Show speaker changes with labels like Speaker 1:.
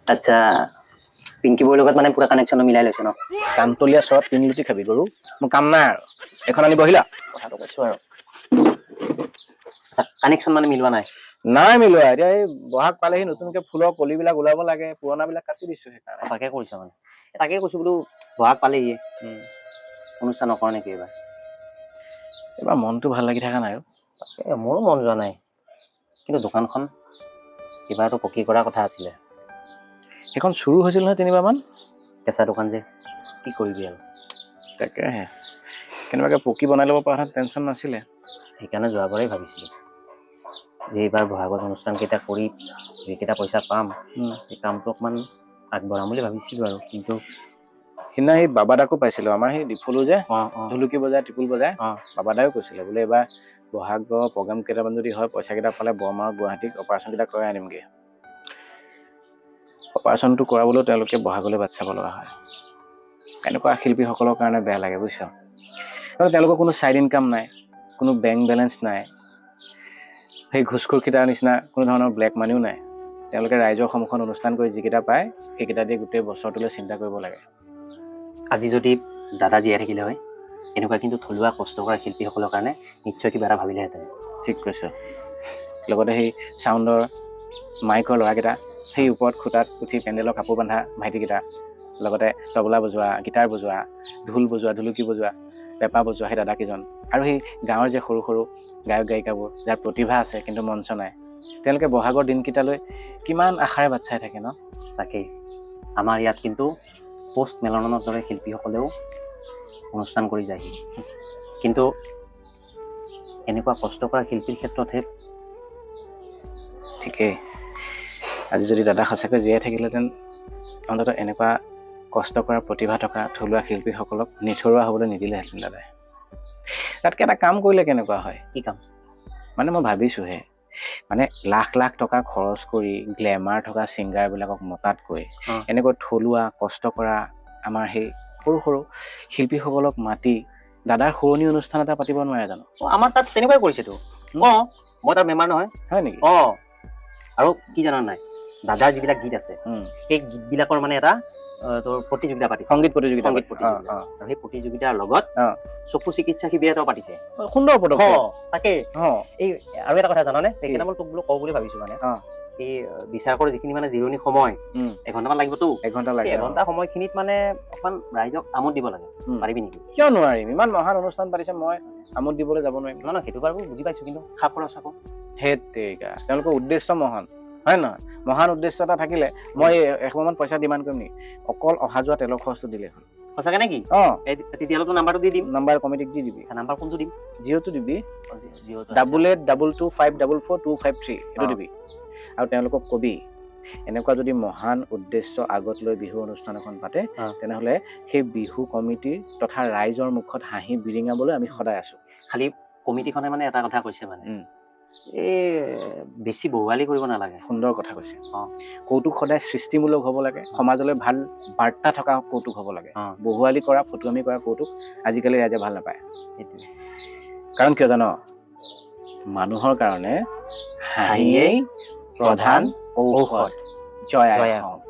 Speaker 1: আচ্ছা পিংকি বৌৰ লগত মানে পুৰা কানেকশ্যন মিলাই লৈছে ন
Speaker 2: কাণতলীয়া চৰত 3 লুটি খাবি গৰু মোৰ কাম নাই আৰু এখন আনি বহিলা
Speaker 1: কথাটো কৈছো আৰু আচ্ছা কানেকশ্যন মানে মিলোৱা নাই
Speaker 2: নাই মিলোৱা এতিয়া এই বহাগ পালেহি নতুনকে ফুলৰ কলিবিলাক ওলাব লাগে পুৰণাবিলাক কাটি দিছো সেইকাৰণে
Speaker 1: তাকে কৰিছা মানে তাকে কৈছো বোলো বহাগ পালেহি অনুষ্ঠান নকৰ নেকি এইবাৰ
Speaker 2: এইবাৰ মনটো ভাল লাগি থকা নাই
Speaker 1: তাকে মোৰো মন যোৱা নাই কিন্তু দোকানখন কিবাটো পকী কৰা কথা আছিলে
Speaker 2: সেইখন চুৰু হৈছিল নহয় 3 বাৰমান
Speaker 1: কেঁচা দোকান যে কি কৰিবি আৰু
Speaker 2: তাকেহে কেনেবাকৈ পকী বনাই ল'ব পৰা টেনশ্যন নাছিলে
Speaker 1: সেইকাৰণে যোৱাবাৰেই ভাবিছিলোঁ যে এইবাৰ বহাগত অনুষ্ঠানকেইটা কৰি যিকেইটা পইচা পাম সেই কামটো অকণমান আগবঢ়াম বুলি ভাবিছিলোঁ আৰু কিন্তু
Speaker 2: সিদিনা সেই বাবাদাকো পাইছিলোঁ আমাৰ সেই ডিফলো যে ঢুলুকি বজাই টিপুল বজাই বাবাদাও কৈছিলে বোলে এইবাৰ বহাগৰ প্ৰগ্ৰাম কেইটামান যদি হয় পইচা কেইটা পালে বৰমা গুৱাহাটীক অপাৰেশ্যনকেইটা কৰাই আনিমগৈ অপাৰেশ্যনটো কৰাবলৈও তেওঁলোকে বহাগলৈ বাট চাব লগা হয় এনেকুৱা শিল্পীসকলৰ কাৰণে বেয়া লাগে বুজিছ তেওঁলোকৰ কোনো ছাইড ইনকাম নাই কোনো বেংক বেলেঞ্চ নাই সেই ঘুচখোৰকেইটাৰ নিচিনা কোনো ধৰণৰ ব্লেক মানিও নাই তেওঁলোকে ৰাইজৰ সন্মুখত অনুষ্ঠান কৰি যিকেইটা পায় সেইকেইটা দিয়ে গোটেই বছৰটোলৈ চিন্তা কৰিব লাগে
Speaker 1: আজি যদি দাদা জীয়াই থাকিলে হয় এনেকুৱা কিন্তু থলুৱা কষ্ট কৰা শিল্পীসকলৰ কাৰণে নিশ্চয় কিবা এটা ভাবিলেহেঁতেন
Speaker 2: ঠিক কৈছ লগতে সেই চাউণ্ডৰ মাইকৰ ল'ৰাকেইটা সেই ওপৰত খুটাত উঠি পেণ্ডেলৰ কাপোৰ বান্ধা ভাইটিকেইটা লগতে তবলা বজোৱা গীটাৰ বজোৱা ঢোল বজোৱা ঢুলুকি বজোৱা পেঁপা বজোৱা সেই দাদাকেইজন আৰু সেই গাঁৱৰ যে সৰু সৰু গায়ক গায়িকাবোৰ যাৰ প্ৰতিভা আছে কিন্তু মঞ্চ নাই তেওঁলোকে বহাগৰ দিনকেইটালৈ কিমান আশাৰে বাট চাই থাকে ন
Speaker 1: তাকেই আমাৰ ইয়াত কিন্তু পোষ্ট মেলনৰ দৰে শিল্পীসকলেও অনুষ্ঠান কৰি যায়হি কিন্তু এনেকুৱা কষ্ট কৰা শিল্পীৰ ক্ষেত্ৰতহে
Speaker 2: ঠিকেই আজি যদি দাদা সঁচাকৈ জীয়াই থাকিলেহেঁতেন অন্ততঃ এনেকুৱা কষ্ট কৰা প্ৰতিভা থকা থলুৱা শিল্পীসকলক নিথৰুৱা হ'বলৈ নিদিলেহেঁতেন দাদাই তাতকৈ এটা কাম কৰিলে কেনেকুৱা হয়
Speaker 1: কি কাম
Speaker 2: মানে মই ভাবিছোঁহে মানে লাখ লাখ টকা খৰচ কৰি গ্লেমাৰ থকা ছিংগাৰবিলাকক মতাতকৈ এনেকৈ থলুৱা কষ্ট কৰা আমাৰ সেই সৰু সৰু শিল্পীসকলক মাতি দাদাৰ শুৱনি অনুষ্ঠান এটা পাতিব নোৱাৰে জানো
Speaker 1: আমাৰ তাত তেনেকুৱাই কৰিছেতো মই তাৰ বেমাৰ নহয়
Speaker 2: হয় নেকি
Speaker 1: আৰু কি জানা নাই দাদাৰ যিবিলাক গীত আছে সেই গীতবিলাকৰ মানে এটা তোৰ প্ৰতিযোগিতা পাতিছে
Speaker 2: সংগীত প্ৰতিযোগিতা
Speaker 1: আৰু সেই প্ৰতিযোগিতাৰ লগত চকু চিকিৎসা শিবিৰ এটাও পাতিছে
Speaker 2: সুন্দৰ পদক্ষেপ
Speaker 1: তাকে এই আৰু এটা কথা জানানে সেইকেইটা মই তোক বোলো কওঁ বুলি ভাবিছো মানে এই বিচাৰকৰ যিখিনি মানে জিৰণি সময় এঘণ্টামান লাগিবতো এঘণ্টা সময়খিনিত মানে অকমান ৰাইজক আমোদ দিব লাগে পাৰিবি নেকি
Speaker 2: কিয় নোৱাৰিম ইমান মহান অনুষ্ঠান পাতিছে মই আমোদ দিবলৈ যাব নোৱাৰিম
Speaker 1: নহয় সেইটো বাৰু বুজি পাইছো কিন্তু খা খৰচ আকৌ
Speaker 2: হেতেৰিকা তেওঁলোকৰ উদ্দেশ্য মহান হয় নহয় মহান উদ্দেশ্য এটা থাকিলে মই একমাহমান পইচা ডিমাণ্ড কৰিম নেকি অকল অহা যোৱা তেলৰ খৰচটো দিলে হ'ল
Speaker 1: সঁচাকে নেকি তেতিয়াহ'লে নাম্বাৰটো দি দিম
Speaker 2: নাম্বাৰ কমিটিক দি দিবি
Speaker 1: নাম্বাৰ কোনটো দিম
Speaker 2: 0টো দিবি 8822254423 এইটো দিবি আৰু তেওঁলোকক কবি এনেকুৱা যদি মহান উদ্দেশ্য আগত লৈ বিহু অনুষ্ঠান এখন পাতে তেনেহ'লে সেই বিহু কমিটি তথা ৰাইজৰ মুখত হাঁহি বিৰিঙাবলৈ আমি সদায় আছো
Speaker 1: খালি কমিটিখনে মানে এটা কথা কৈছে মানে এই বেছি বহুৱালি কৰিব নালাগে
Speaker 2: সুন্দৰ কথা কৈছে কৌতুক সদায় সৃষ্টিমূলক হ'ব লাগে সমাজলৈ ভাল বাৰ্তা থকা কৌতুক হ'ব লাগে বহুৱালি কৰা ফটুৱামি কৰা কৌতুক আজিকালি ৰাইজে ভাল নাপায় সেইটোৱে কাৰণ কিয় জানো মানুহৰ কাৰণে হাঁহিয়েই প্ৰধান ঔষধ জয় আই অসম